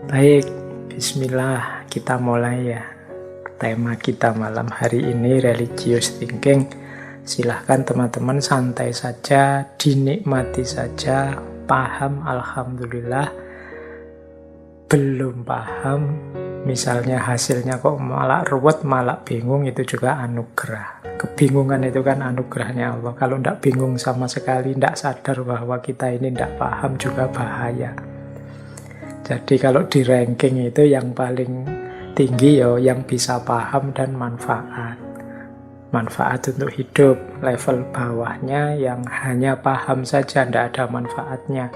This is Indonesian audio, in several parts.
Baik, bismillah, kita mulai ya. Tema kita malam hari ini religious thinking. Silahkan teman-teman santai saja, dinikmati saja. Paham, alhamdulillah. Belum paham, misalnya hasilnya kok malah ruwet, malah bingung, itu juga anugerah. Kebingungan itu kan anugerahnya Allah. Kalau tidak bingung sama sekali, tidak sadar bahwa kita ini tidak paham, juga bahaya. Jadi kalau di ranking itu yang paling tinggi yang bisa paham dan manfaat. Manfaat untuk hidup. Level bawahnya yang hanya paham saja, tidak ada manfaatnya.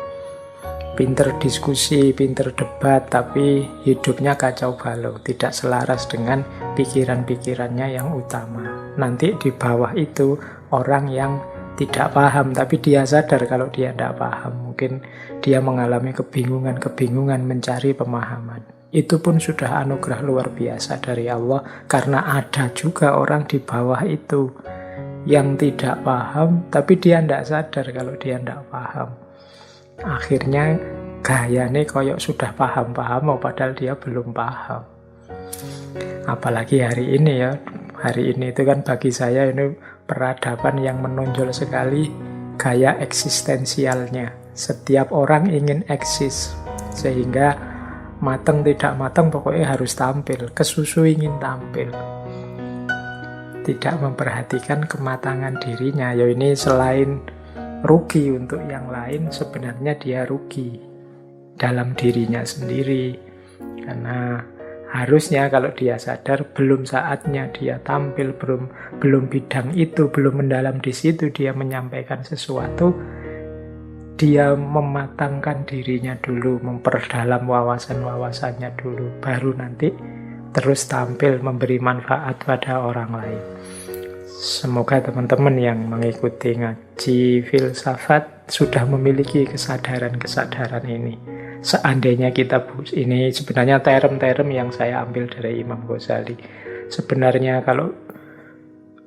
Pinter diskusi, pinter debat, tapi hidupnya kacau balau. Tidak selaras dengan pikiran-pikirannya yang utama. Nanti di bawah itu orang yang tidak paham, tapi dia sadar kalau dia tidak paham. Mungkin dia mengalami kebingungan mencari pemahaman. Itu pun sudah anugerah luar biasa dari Allah, karena ada juga orang di bawah itu yang tidak paham, tapi dia tidak sadar kalau dia tidak paham. Akhirnya gayanya koyok sudah paham-paham, padahal dia belum paham. Apalagi hari ini ya. Hari ini itu kan bagi saya ini peradaban yang menonjol sekali, gaya eksistensialnya. Setiap orang ingin eksis, sehingga mateng tidak mateng pokoknya harus tampil. Kesusu ingin tampil, tidak memperhatikan kematangan dirinya. Ini selain rugi untuk yang lain, sebenarnya dia rugi dalam dirinya sendiri. Karena harusnya kalau dia sadar belum saatnya dia tampil, belum bidang itu, belum mendalam di situ dia menyampaikan sesuatu. Dia mematangkan dirinya dulu, memperdalam wawasan-wawasannya dulu, baru nanti terus tampil memberi manfaat pada orang lain. Semoga teman-teman yang mengikuti ngaji filsafat sudah memiliki kesadaran-kesadaran ini. Seandainya kita ini sebenarnya term-term yang saya ambil dari Imam Ghazali. Sebenarnya kalau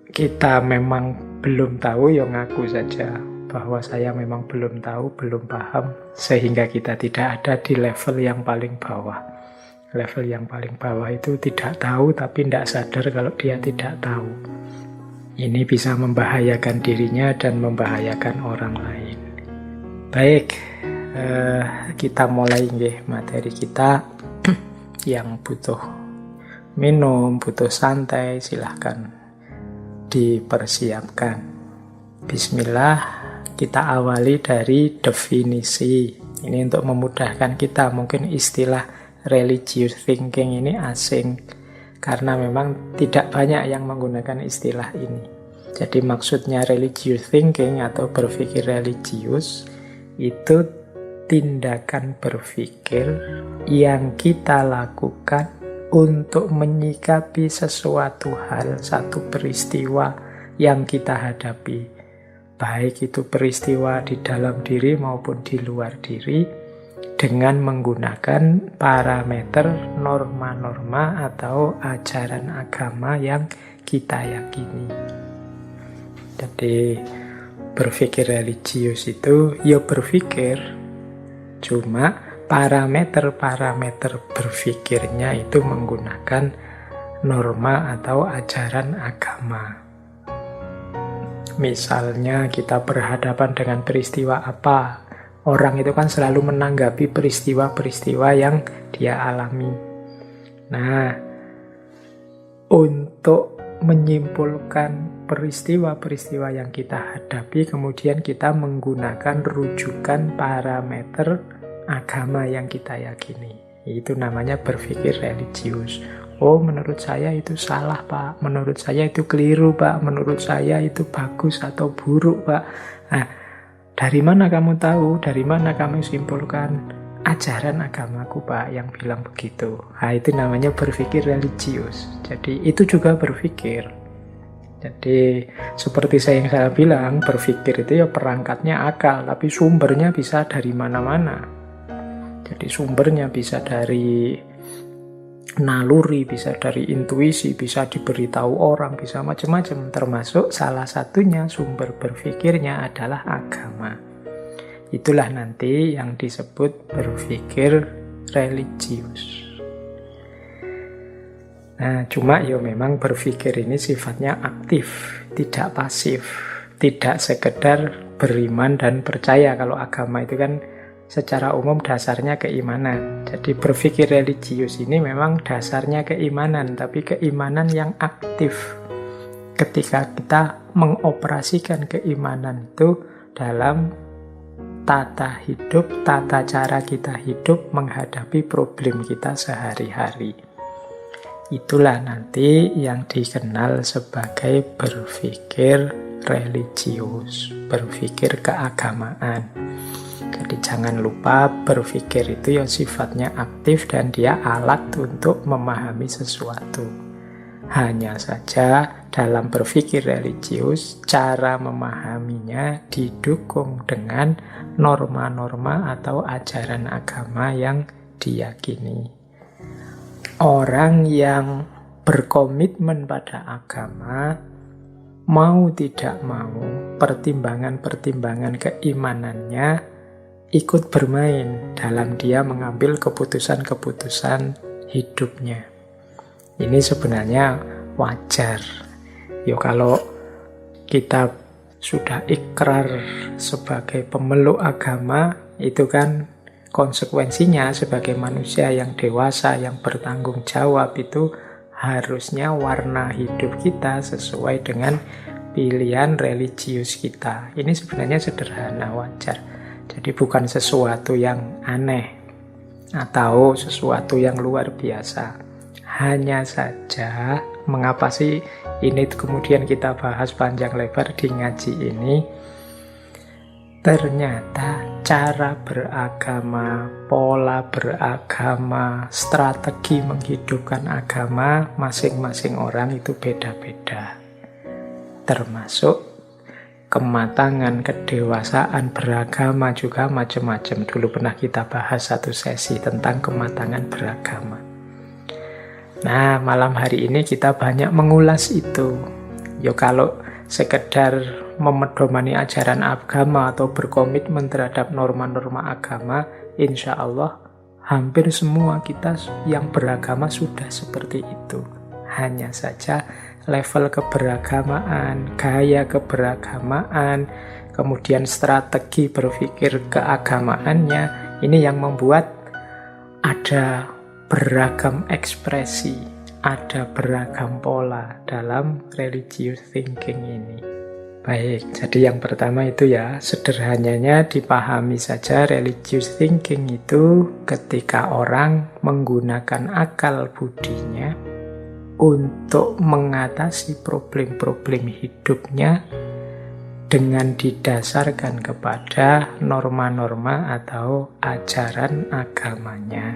kita memang belum tahu, ngaku saja bahwa saya memang belum tahu, belum paham, sehingga kita tidak ada di level yang paling bawah. Level yang paling bawah itu tidak tahu tapi tidak sadar kalau dia tidak tahu. Ini bisa membahayakan dirinya dan membahayakan orang lain. Baik, kita mulai materi kita. Yang butuh minum, butuh santai, silahkan dipersiapkan. Bismillah, kita awali dari definisi. Ini untuk memudahkan kita. Mungkin istilah religious thinking ini asing, karena memang tidak banyak yang menggunakan istilah ini. Jadi maksudnya religious thinking atau berpikir religius itu tindakan berpikir yang kita lakukan untuk menyikapi sesuatu hal, satu peristiwa yang kita hadapi. Baik itu peristiwa di dalam diri maupun di luar diri, dengan menggunakan parameter norma-norma atau ajaran agama yang kita yakini. Jadi berpikir religius itu berpikir, cuma parameter-parameter berpikirnya itu menggunakan norma atau ajaran agama. Misalnya kita berhadapan dengan peristiwa apa, orang itu kan selalu menanggapi peristiwa-peristiwa yang dia alami. Nah, untuk menyimpulkan peristiwa-peristiwa yang kita hadapi, kemudian kita menggunakan rujukan parameter agama yang kita yakini. Itu namanya berpikir religius. Oh, menurut saya itu salah, Pak. Menurut saya itu keliru, Pak. Menurut saya itu bagus atau buruk, Pak. Nah, dari mana kamu tahu? Dari mana kamu simpulkan? Ajaran agamaku, Pak, yang bilang begitu. Nah, itu namanya berpikir religius. Jadi itu juga berpikir. Jadi seperti yang saya bilang, berpikir itu perangkatnya akal, tapi sumbernya bisa dari mana-mana. Jadi sumbernya bisa dari naluri, bisa dari intuisi, bisa diberitahu orang, bisa macam-macam. Termasuk salah satunya sumber berpikirnya adalah agama. Itulah nanti yang disebut berpikir religius. Nah, cuma memang berpikir ini sifatnya aktif, tidak pasif, tidak sekedar beriman dan percaya. Kalau agama itu kan secara umum dasarnya keimanan. Jadi berpikir religius ini memang dasarnya keimanan, tapi keimanan yang aktif. Ketika kita mengoperasikan keimanan itu dalam tata hidup, tata cara kita hidup menghadapi problem kita sehari-hari. Itulah nanti yang dikenal sebagai berpikir religius, berpikir keagamaan. Jadi jangan lupa berpikir itu sifatnya aktif dan dia alat untuk memahami sesuatu. Hanya saja dalam berpikir religius, cara memahaminya didukung dengan norma-norma atau ajaran agama yang diyakini. Orang yang berkomitmen pada agama, mau tidak mau, pertimbangan-pertimbangan keimanannya ikut bermain dalam dia mengambil keputusan-keputusan hidupnya. Ini sebenarnya wajar. Kalau kita sudah ikrar sebagai pemeluk agama, itu kan konsekuensinya sebagai manusia yang dewasa, yang bertanggung jawab, itu harusnya warna hidup kita sesuai dengan pilihan religius kita. Ini sebenarnya sederhana, wajar. Jadi bukan sesuatu yang aneh atau sesuatu yang luar biasa. Hanya saja, mengapa sih ini kemudian kita bahas panjang lebar di ngaji ini? Ternyata cara beragama, pola beragama, strategi menghidupkan agama masing-masing orang itu beda-beda. Termasuk kematangan, kedewasaan beragama juga macam-macam. Dulu pernah kita bahas satu sesi tentang kematangan beragama. Nah, malam hari ini kita banyak mengulas itu. Kalau sekedar memedomani ajaran agama atau berkomitmen terhadap norma-norma agama, insya Allah hampir semua kita yang beragama sudah seperti itu. Hanya saja level keberagamaan, gaya keberagamaan, kemudian strategi berpikir keagamaannya, ini yang membuat ada beragam ekspresi, ada beragam pola dalam religious thinking ini. Baik, jadi yang pertama itu sederhananya dipahami saja religious thinking itu ketika orang menggunakan akal budinya untuk mengatasi problem-problem hidupnya dengan didasarkan kepada norma-norma atau ajaran agamanya.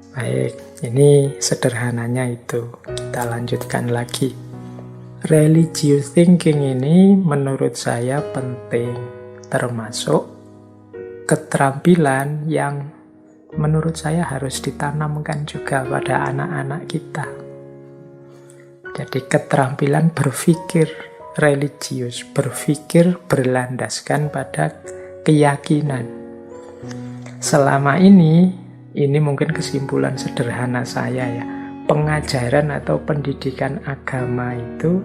Baik, ini sederhananya itu. Kita lanjutkan lagi. Religious thinking ini menurut saya penting, termasuk keterampilan yang menurut saya harus ditanamkan juga pada anak-anak kita. Jadi keterampilan berpikir religius, berpikir berlandaskan pada keyakinan. Selama ini mungkin kesimpulan sederhana saya pengajaran atau pendidikan agama itu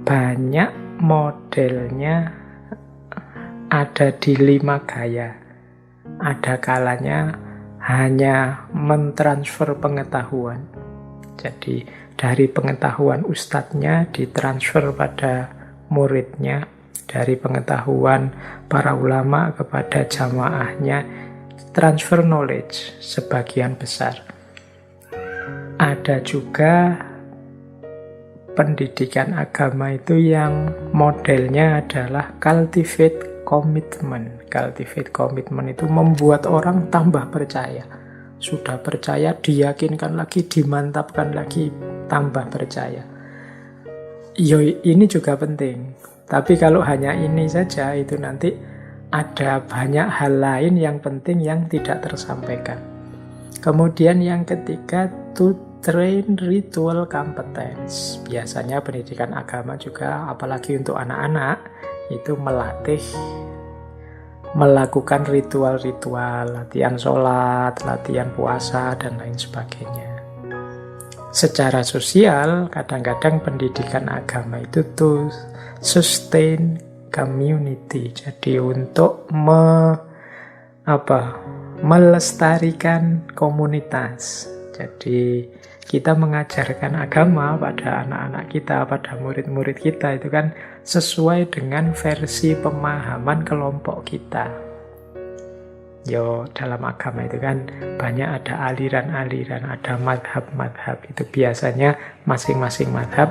banyak modelnya ada di 5 gaya. Ada kalanya hanya mentransfer pengetahuan. Jadi dari pengetahuan ustadznya ditransfer pada muridnya, dari pengetahuan para ulama kepada jamaahnya, transfer knowledge sebagian besar. Ada juga pendidikan agama itu yang modelnya adalah cultivate commitment. Cultivate commitment itu membuat orang tambah percaya. Sudah percaya, diyakinkan lagi, dimantapkan lagi, tambah percaya. Ini juga penting. Tapi kalau hanya ini saja, itu nanti ada banyak hal lain yang penting yang tidak tersampaikan. Kemudian yang ketiga, to train ritual competence. Biasanya pendidikan agama juga, apalagi untuk anak-anak, itu melatih melakukan ritual-ritual, latihan sholat, latihan puasa, dan lain sebagainya. Secara sosial, kadang-kadang pendidikan agama itu tuh sustain community. Jadi untuk melestarikan komunitas. Jadi kita mengajarkan agama pada anak-anak kita, pada murid-murid kita itu kan sesuai dengan versi pemahaman kelompok kita. Dalam agama itu kan banyak ada aliran-aliran, ada madhab-madhab. Itu biasanya masing-masing madhab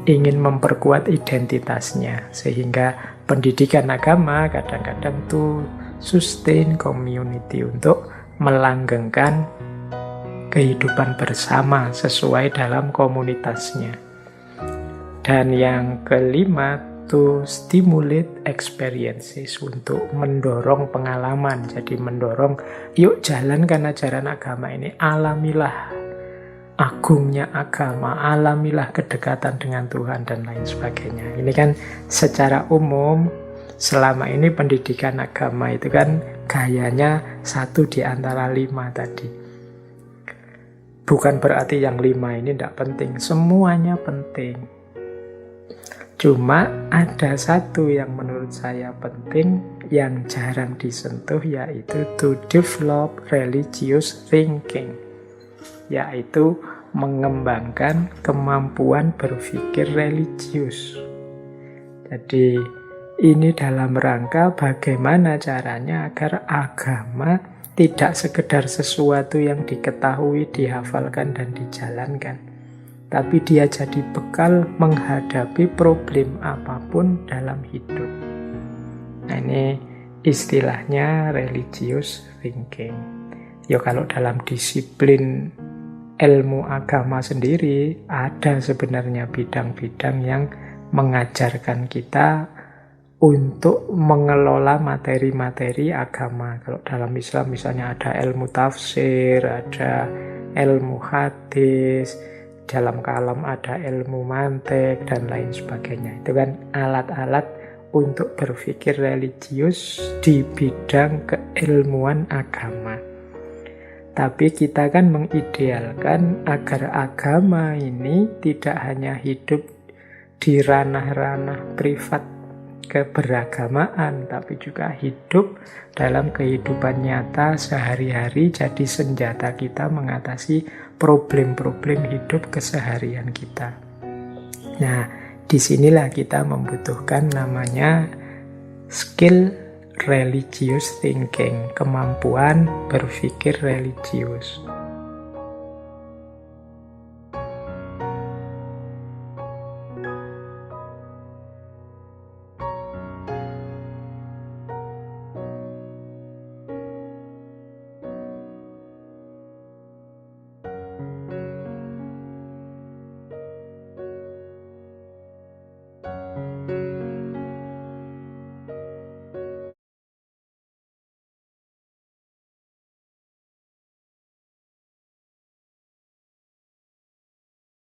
ingin memperkuat identitasnya. Sehingga pendidikan agama kadang-kadang tuh sustain community untuk melanggengkan kehidupan bersama sesuai dalam komunitasnya. Dan yang kelima to stimulate experiences, untuk mendorong pengalaman. Jadi mendorong, yuk jalankan ajaran agama ini, alamilah agungnya agama, alamilah kedekatan dengan Tuhan dan lain sebagainya. Ini kan secara umum selama ini pendidikan agama itu kan gayanya 1 di antara 5 tadi. Bukan berarti yang 5 ini tidak penting, semuanya penting. Cuma ada 1 yang menurut saya penting, yang jarang disentuh, yaitu to develop religious thinking. Yaitu mengembangkan kemampuan berpikir religius. Jadi ini dalam rangka bagaimana caranya agar agama tidak sekedar sesuatu yang diketahui, dihafalkan, dan dijalankan. Tapi dia jadi bekal menghadapi problem apapun dalam hidup. Nah, ini istilahnya religious thinking. Kalau dalam disiplin ilmu agama sendiri, ada sebenarnya bidang-bidang yang mengajarkan kita untuk mengelola materi-materi agama. Kalau dalam Islam misalnya ada ilmu tafsir, ada ilmu hadis, dalam kalam ada ilmu mantik, dan lain sebagainya. Itu kan alat-alat untuk berpikir religius di bidang keilmuan agama. Tapi kita kan mengidealkan agar agama ini tidak hanya hidup di ranah-ranah privat keberagamaan, tapi juga hidup dalam kehidupan nyata sehari-hari, jadi senjata kita mengatasi problem-problem hidup keseharian kita. Nah, disinilah kita membutuhkan namanya skill religious thinking, kemampuan berpikir religius.